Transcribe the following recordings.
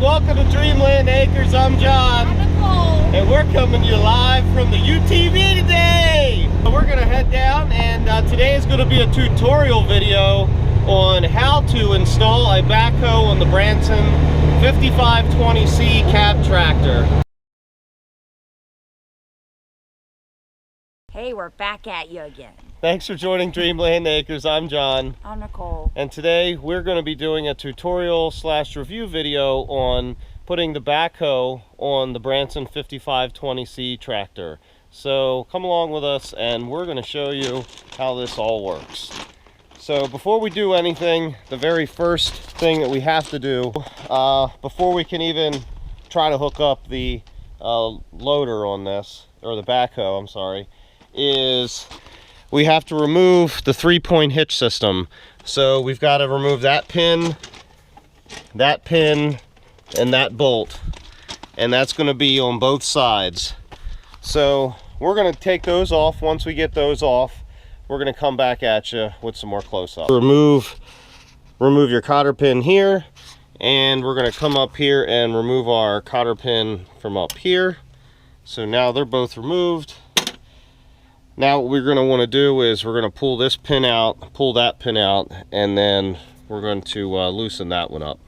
welcome to Dreamland Acres. I'm John. I'm Nicole. And we're coming to you live from the UTV today. We're gonna head down, and today is gonna be a tutorial video on how to install a backhoe on the Branson 5520C cab tractor. Hey, we're back at you again. Thanks for joining Dreamland Acres. I'm John. I'm Nicole. And today we're going to be doing a tutorial / review video on putting the backhoe on the Branson 5520C tractor. So come along with us and we're going to show you how this all works. So before we do anything, the very first thing that we have to do before we can even try to hook up the loader on this, or the backhoe, I'm sorry, is we have to remove the 3-point hitch system. So we've got to remove that pin, and that bolt, and that's going to be on both sides. So we're going to take those off. Once we get those off, we're going to come back at you with some more close-up. Remove your cotter pin here, and we're going to come up here and remove our cotter pin from up here. So now they're both removed. Now what we're going to want to do is we're going to pull this pin out, pull that pin out, and then we're going to loosen that one up.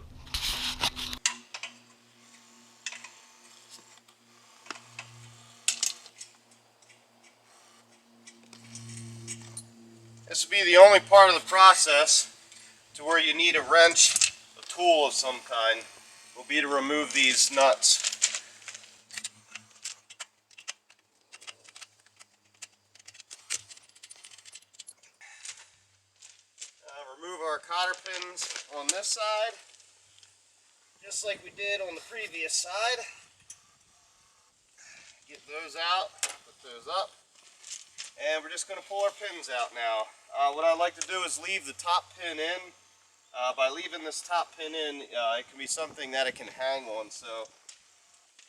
This will be the only part of the process to where you need a wrench, a tool of some kind, will be to remove these nuts. Remove our cotter pins on this side, just like we did on the previous side. Get those out, put those up, and we're just going to pull our pins out now. What I like to do is leave the top pin in. By leaving this top pin in, it can be something that it can hang on, so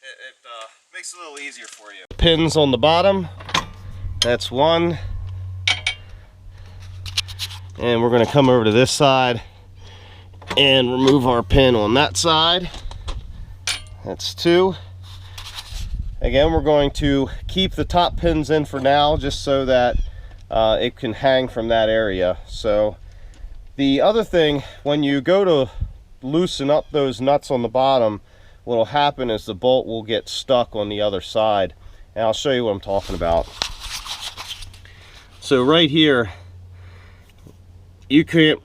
it makes it a little easier for you. Pins on the bottom, that's one. And we're going to come over to this side and remove our pin on that side. That's two. Again, we're going to keep the top pins in for now, just so that it can hang from that area. So the other thing, when you go to loosen up those nuts on the bottom, what will happen is the bolt will get stuck on the other side. And I'll show you what I'm talking about. So right here, you can't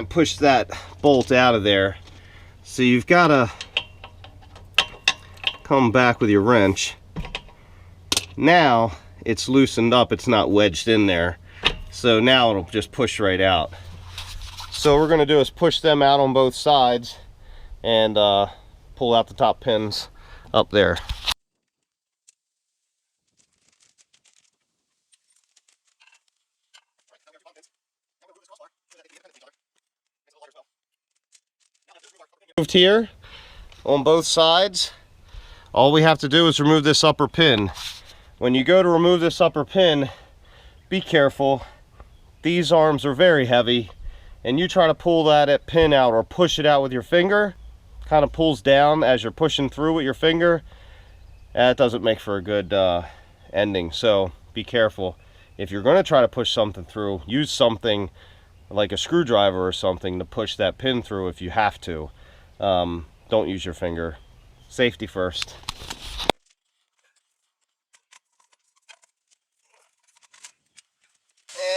push that bolt out of there, so you've got to come back with your wrench. Now it's loosened up, it's not wedged in there, so now it'll just push right out. So what we're going to do is push them out on both sides and pull out the top pins up there. Moved here on both sides. All we have to do is remove this upper pin. When you go to remove this upper pin, be careful. These arms are very heavy, and you try to pull that pin out or push it out with your finger, kind of pulls down as you're pushing through with your finger. That doesn't make for a good ending, so be careful. If you're going to try to push something through, use something like a screwdriver or something to push that pin through if you have to. Don't use your finger. Safety first.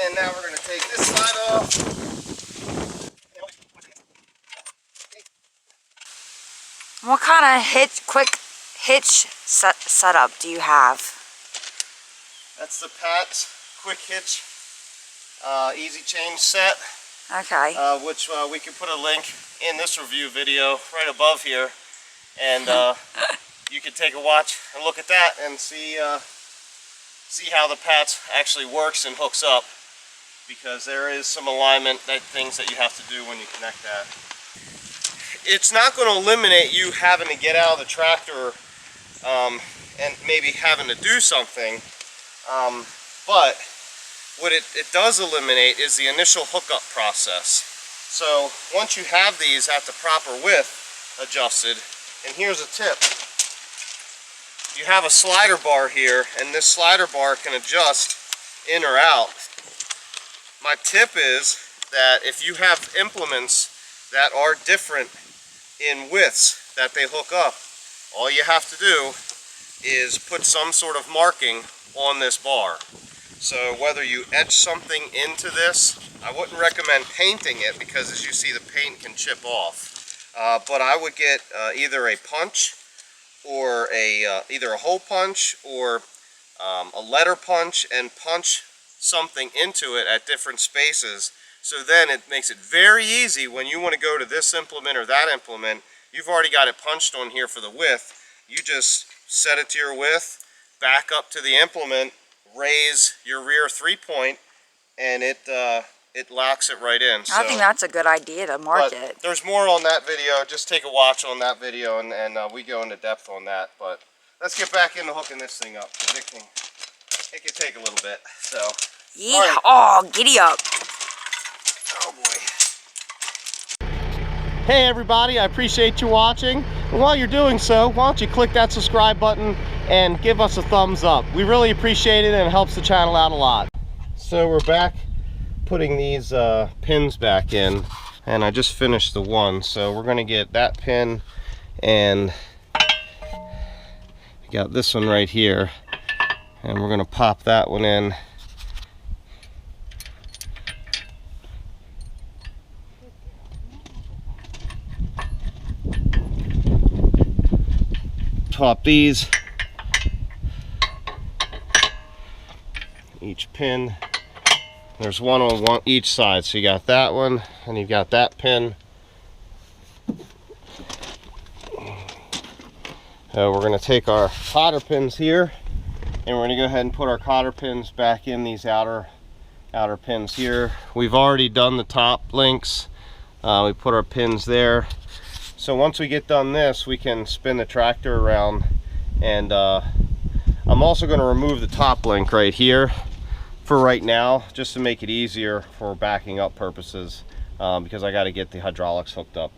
And now we're going to take this side off. What kind of quick hitch setup do you have? That's the Pat's quick hitch easy change set. Okay. Which we can put a link in this review video right above here, and you can take a watch and look at that and see how the Pat's actually works and hooks up, because there is some alignment things that you have to do when you connect that. It's not going to eliminate you having to get out of the tractor and maybe having to do something, but what it does eliminate is the initial hookup process. So once you have these at the proper width, adjusted. And here's a tip. You have a slider bar here, and this slider bar can adjust in or out. My tip is that if you have implements that are different in widths that they hook up, all you have to do is put some sort of marking on this bar. So whether you etch something into this, I wouldn't recommend painting it because as you see the paint can chip off. But I would get either a punch or either a hole punch or a letter punch and punch something into it at different spaces. So then it makes it very easy when you want to go to this implement or that implement. You've already got it punched on here for the width. You just set it to your width, back up to the implement, raise your rear 3-point, and it locks it right in. I think that's a good idea to mark it. There's more on that video. Just take a watch on that video, and we go into depth on that. But let's get back into hooking this thing up. It can take a little bit. So. Yeah. Right. Oh, giddy up. Oh boy. Hey everybody, I appreciate you watching. And while you're doing so, why don't you click that subscribe button and give us a thumbs up. We really appreciate it and it helps the channel out a lot. So we're back putting these pins back in, and I just finished the one. So we're going to get that pin, and we got this one right here, and we're going to pop that one in. Pop these, each pin, there's one on each side, so you got that one and you've got that pin. So we're going to take our cotter pins here and we're going to go ahead and put our cotter pins back in these outer pins here. We've already done the top links. We put our pins there. So once we get done this, we can spin the tractor around, and I'm also going to remove the top link right here for right now, just to make it easier for backing up purposes, because I got to get the hydraulics hooked up.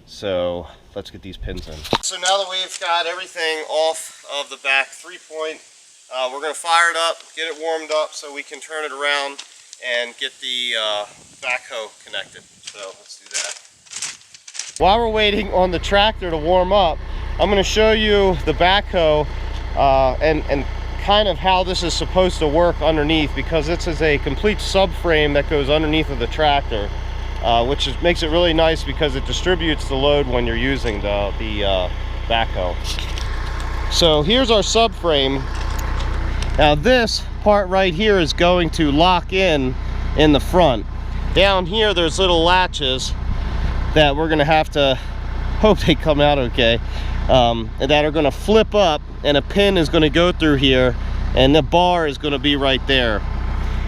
So let's get these pins in. So now that we've got everything off of the back 3-point, we're going to fire it up, get it warmed up so we can turn it around and get the backhoe connected. So let's do that. While we're waiting on the tractor to warm up, I'm going to show you the backhoe and kind of how this is supposed to work underneath, because this is a complete subframe that goes underneath of the tractor, which makes it really nice because it distributes the load when you're using the backhoe. So here's our subframe. Now this part right here is going to lock in the front. Down here there's little latches that we're gonna have to hope they come out okay, that are gonna flip up, and a pin is gonna go through here, and the bar is gonna be right there.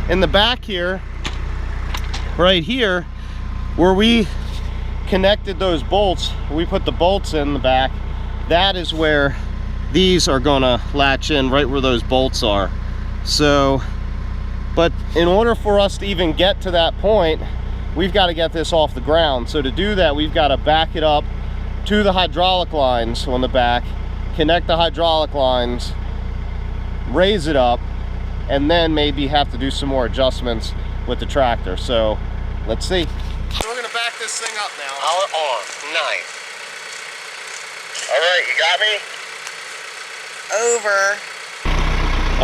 In the back here, right here, where we connected those bolts, we put the bolts in the back, that is where these are gonna latch in, right where those bolts are. So, but in order for us to even get to that point, we've got to get this off the ground. So to do that, we've got to back it up to the hydraulic lines on the back, connect the hydraulic lines, raise it up, and then maybe have to do some more adjustments with the tractor. So let's see. So we're going to back this thing up now. Our arm, 9. All right, you got me? Over.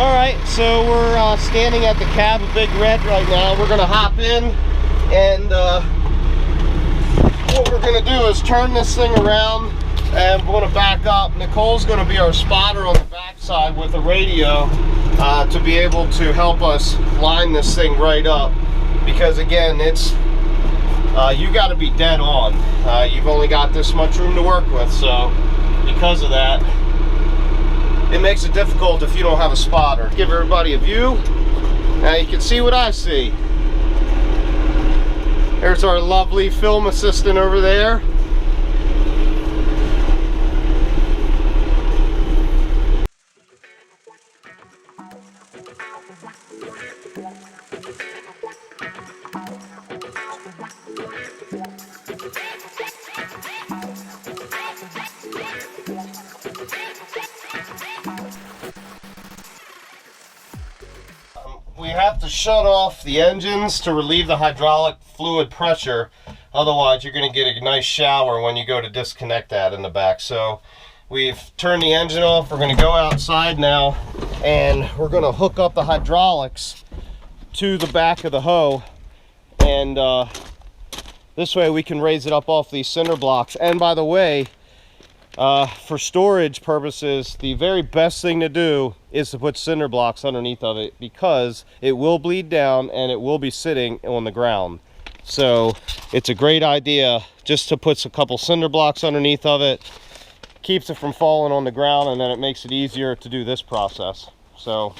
All right, so we're standing at the cab of Big Red right now. We're going to hop in. And what we're going to do is turn this thing around, and we're going to back up. Nicole's going to be our spotter on the back side with a radio to be able to help us line this thing right up, because again, it's you got to be dead on. You've only got this much room to work with, so because of that, it makes it difficult if you don't have a spotter. Give everybody a view. Now you can see what I see. There's our lovely film assistant over there. have to shut off the engines to relieve the hydraulic fluid pressure. Otherwise, you're going to get a nice shower when you go to disconnect that in the back. So we've turned the engine off. We're going to go outside now, and we're going to hook up the hydraulics to the back of the hoe, and this way we can raise it up off these cinder blocks. And by the way, for storage purposes, the very best thing to do is to put cinder blocks underneath of it, because it will bleed down and it will be sitting on the ground. So it's a great idea just to put a couple cinder blocks underneath of it. Keeps it from falling on the ground, and then it makes it easier to do this process. So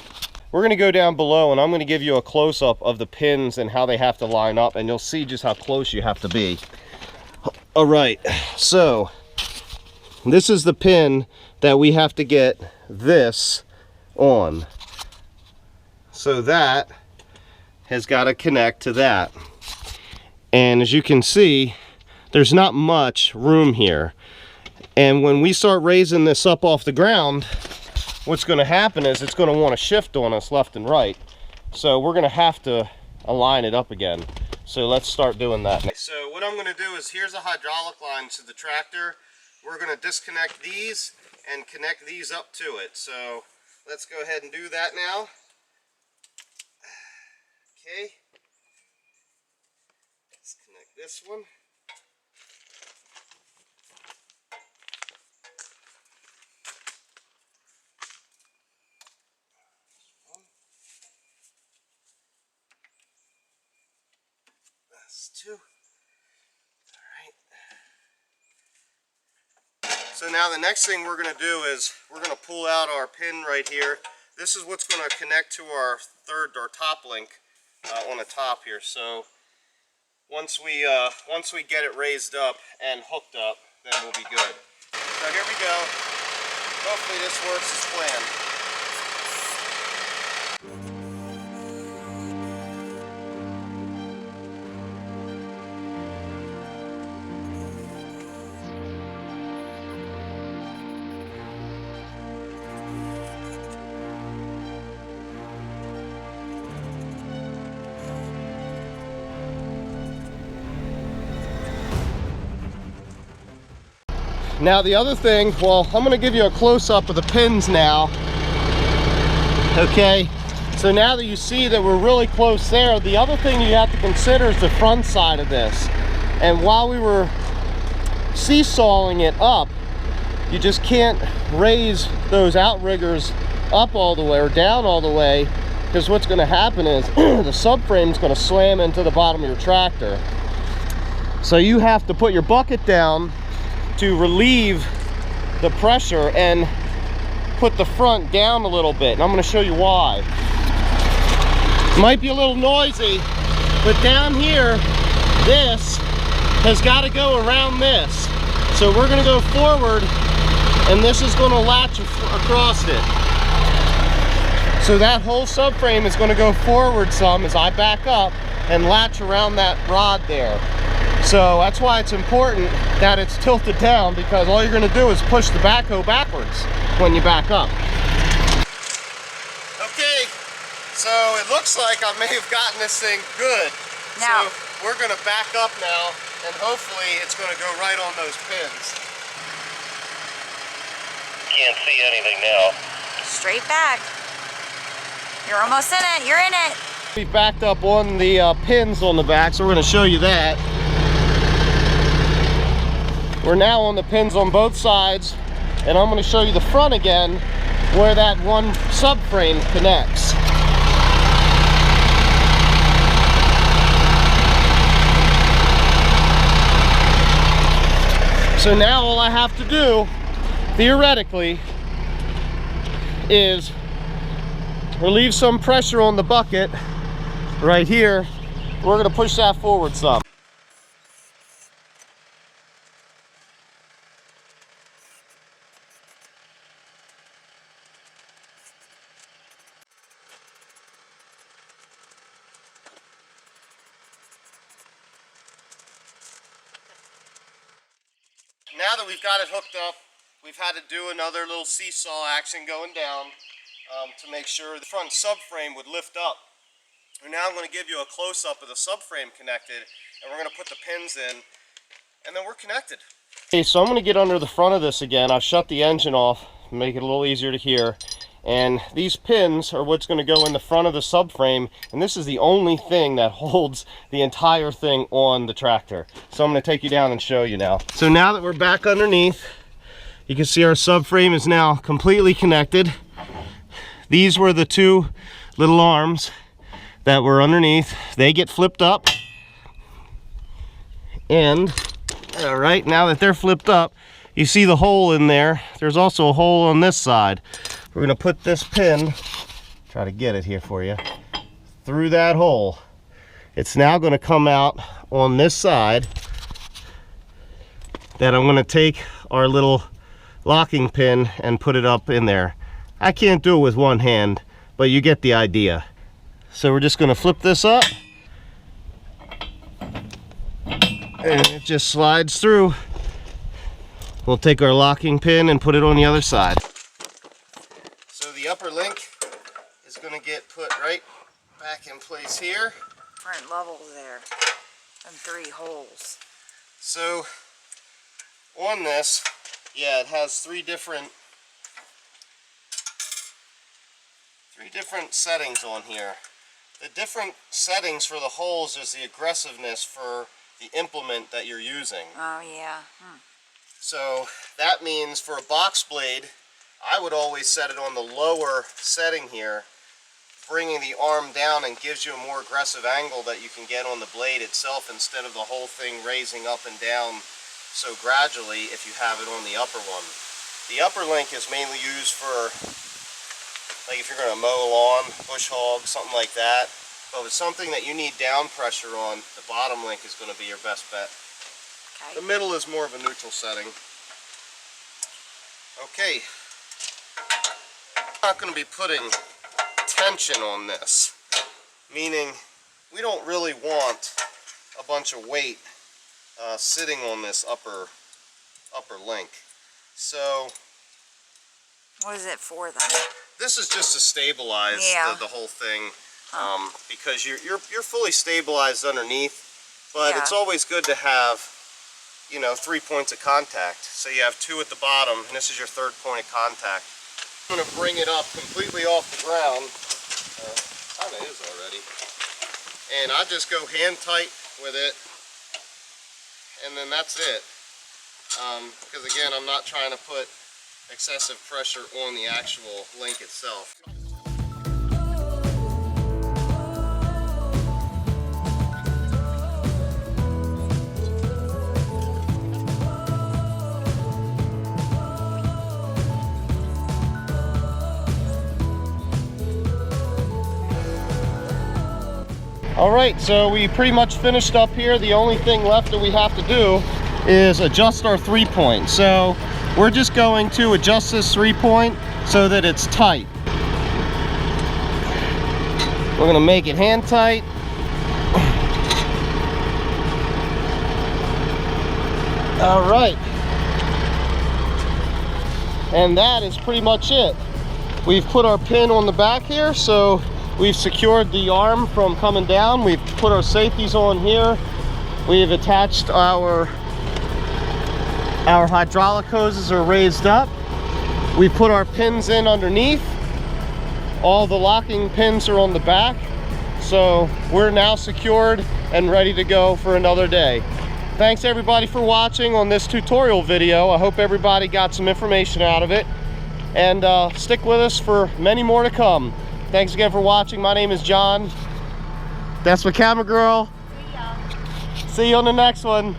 we're going to go down below, and I'm going to give you a close-up of the pins and how they have to line up, and you'll see just how close you have to be. All right, so this is the pin that we have to get this on. So that has got to connect to that. And as you can see, there's not much room here. And when we start raising this up off the ground, what's going to happen is it's going to want to shift on us left and right. So we're going to have to align it up again. So let's start doing that. So what I'm going to do is, here's a hydraulic line to the tractor. We're going to disconnect these and connect these up to it. So let's go ahead and do that now. Okay. Let's connect this one. That's two. So now the next thing we're going to do is we're going to pull out our pin right here. This is what's going to connect to our top link on the top here. So once we get it raised up and hooked up, then we'll be good. So here we go. Hopefully this works as planned. Now the other thing, well, I'm going to give you a close-up of the pins now. Okay, so now that you see that we're really close there, the other thing you have to consider is the front side of this. And while we were seesawing it up, you just can't raise those outriggers up all the way or down all the way, because what's going to happen is the subframe is going to slam into the bottom of your tractor. So you have to put your bucket down to relieve the pressure and put the front down a little bit, and I'm going to show you why. It might be a little noisy, but down here, this has got to go around this. So we're going to go forward, and this is going to latch across it. So that whole subframe is going to go forward some as I back up and latch around that rod there. So that's why it's important that it's tilted down, because all you're going to do is push the backhoe backwards when you back up. Okay, so it looks like I may have gotten this thing good. Now, so we're going to back up now, and hopefully it's going to go right on those pins. Can't see anything now. Straight back. You're almost in it. You're in it. We've backed up on the pins on the back, so we're going to show you that. We're now on the pins on both sides, and I'm going to show you the front again where that one subframe connects. So now all I have to do, theoretically, is relieve some pressure on the bucket right here. We're going to push that forward some. Now that we've got it hooked up, we've had to do another little seesaw action going down to make sure the front subframe would lift up And now I'm going to give you a close-up of the subframe connected, and we're going to put the pins in, and then we're connected. Okay, so I'm going to get under the front of this again. I've shut the engine off, make it a little easier to hear. And these pins are what's going to go in the front of the subframe, and this is the only thing that holds the entire thing on the tractor. So I'm going to take you down and show you now. So now that we're back underneath, you can see our subframe is now completely connected. These were the two little arms that were underneath. They get flipped up, and all right, now that they're flipped up, you see the hole in there. There's also a hole on this side. We're going to put this pin, try to get it here for you, through that hole. It's now going to come out on this side. That I'm going to take our little locking pin and put it up in there. I can't do it with one hand, but you get the idea. So we're just going to flip this up, and it just slides through. We'll take our locking pin and put it on the other side. So the upper link is going to get put right back in place here. Different levels there, and 3 holes. So on this, yeah, it has three different settings on here. The different settings for the holes is the aggressiveness for the implement that you're using. Oh yeah. So that means for a box blade, I would always set it on the lower setting here, bringing the arm down, and gives you a more aggressive angle that you can get on the blade itself instead of the whole thing raising up and down so gradually if you have it on the upper one. The upper link is mainly used for, like, if you're going to mow a lawn, bush hog, something like that. But if it's something that you need down pressure on, the bottom link is going to be your best bet. Okay. The middle is more of a neutral setting. Okay. I'm not going to be putting tension on this, meaning we don't really want a bunch of weight sitting on this upper link. So What is it for then? this is just to stabilize the whole thing, because you're fully stabilized underneath, but it's always good to have, you know, 3 points of contact. So you have 2 at the bottom, and this is your 3rd point of contact. I'm going to bring it up completely off the ground. Kind of is already. And I just go hand tight with it, and then that's it. Because again, I'm not trying to put excessive pressure on the actual link itself. Alright, so we pretty much finished up here. The only thing left that we have to do is adjust our 3-point. So we're just going to adjust this 3-point so that it's tight. We're going to make it hand tight. Alright. And that is pretty much it. We've put our pin on the back here, so we've secured the arm from coming down. We've put our safeties on here. We've attached our hydraulic hoses are raised up. We put our pins in underneath. All the locking pins are on the back. So we're now secured and ready to go for another day. Thanks everybody for watching on this tutorial video. I hope everybody got some information out of it. And stick with us for many more to come. Thanks again for watching. My name is John. That's my camera girl. See you on the next one.